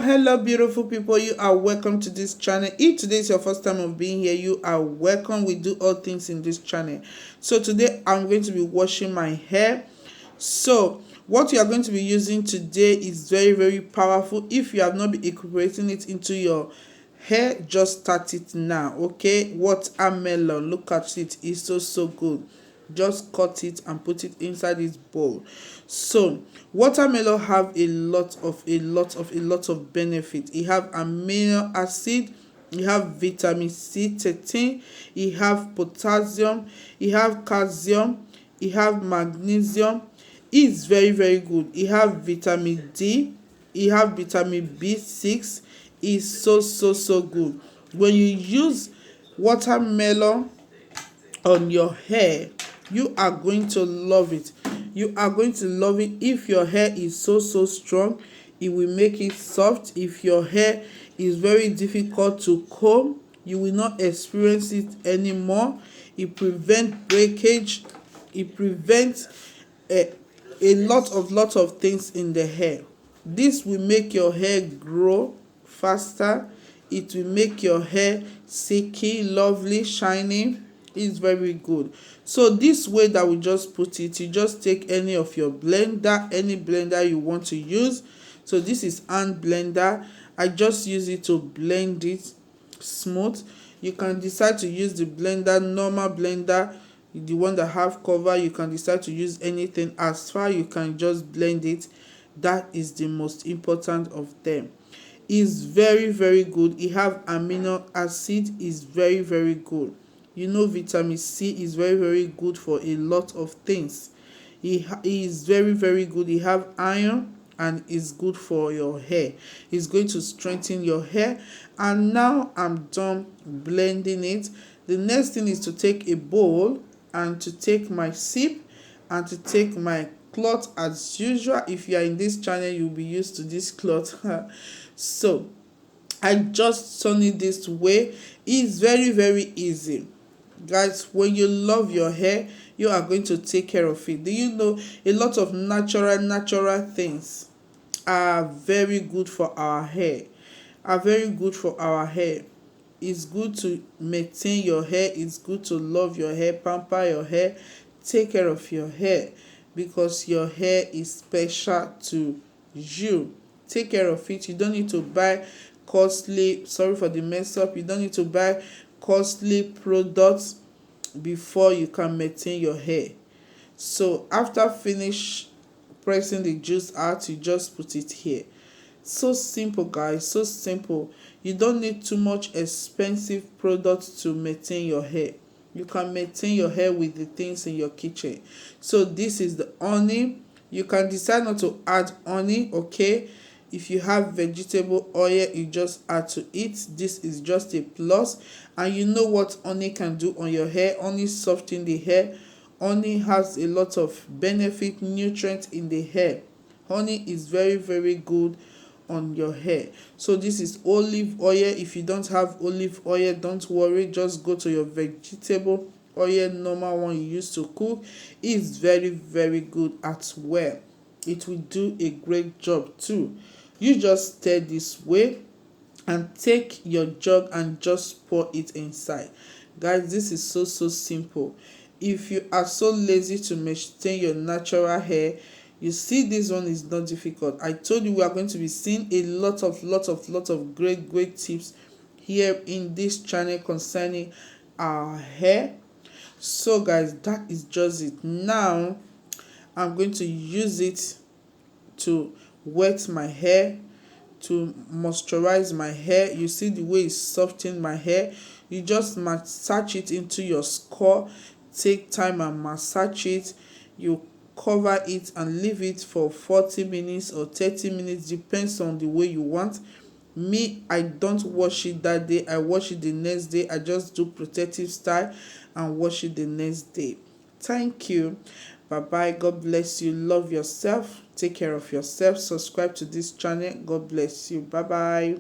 Hello beautiful people, you are welcome to this channel. If today is your first time of being here, you are welcome. We do all things in this channel. So today I'm going to be washing my hair. So what you are going to be using today is very powerful. If you have not been incorporating it into your hair, just start it now. Okay, watermelon, look at it, it's so good. Just cut it and put it inside this bowl. So watermelon have a lot of benefit. It have amino acid, you have vitamin C 13, you have potassium, you have calcium, you have magnesium. It's very good. You have vitamin D, you have vitamin B6. It's so good. When you use watermelon on your hair, you are going to love it. You are going to love it. If your hair is so strong, it will make it soft. If your hair is very difficult to comb, you will not experience it anymore. It prevents breakage. It prevents a lot of things in the hair. This will make your hair grow faster. It will make your hair silky, lovely, shiny. It's very good. So this way that we just put it, you just take any of your blender, any blender you want to use. So this is hand blender. I just use it to blend it smooth. You can decide to use the blender, normal blender, the one that have cover. You can decide to use anything. As far you can just blend it. That is the most important of them. Is very good. It have amino acid. Is very good. You know, vitamin C is very good for a lot of things. It is very good. It have iron and is good for your hair. It's going to strengthen your hair. And now I'm done blending it. The next thing is to take a bowl and to take my sip and to take my cloth. As usual, if you are in this channel, you'll be used to this cloth. So I just turn it this way. It's very easy. Guys, when you love your hair, you are going to take care of it. Do you know a lot of natural things are very good for our hair? It's good to maintain your hair. It's good to love your hair, pamper your hair, take care of your hair, because your hair is special to you. Take care of it. You don't need to buy costly, sorry for the mess up, you don't need to buy costly products before you can maintain your hair. So after finish pressing the juice out, you just put it here. So simple, guys, so simple. You don't need too much expensive products to maintain your hair. You can maintain your hair with the things in your kitchen. So this is the honey. You can decide not to add honey, okay? If you have vegetable oil, you just add to it. This is just a plus. And you know what honey can do on your hair? Honey softens the hair. Honey has a lot of benefit, nutrients in the hair. Honey is very good on your hair. So this is olive oil. If you don't have olive oil, don't worry, just go to your vegetable oil, normal one you use to cook. It's very good as well. It will do a great job too. You just stir this way and take your jug and just pour it inside. Guys, this is so simple. If you are so lazy to maintain your natural hair, you see, this one is not difficult. I told you we are going to be seeing a lot of great tips here in this channel concerning our hair. So guys, that is just it. Now I'm going to use it to wet my hair, to moisturize my hair. You see the way it's softening my hair. You just massage it into your scalp. Take time and massage it. You cover it and leave it for 40 minutes or 30 minutes, depends on the way you want. Me, I don't wash it that day. I wash it the next day. I just do protective style and wash it the next day. Thank you. Bye God bless you. Love yourself. Take care of yourself. Subscribe to this channel. God bless you. Bye.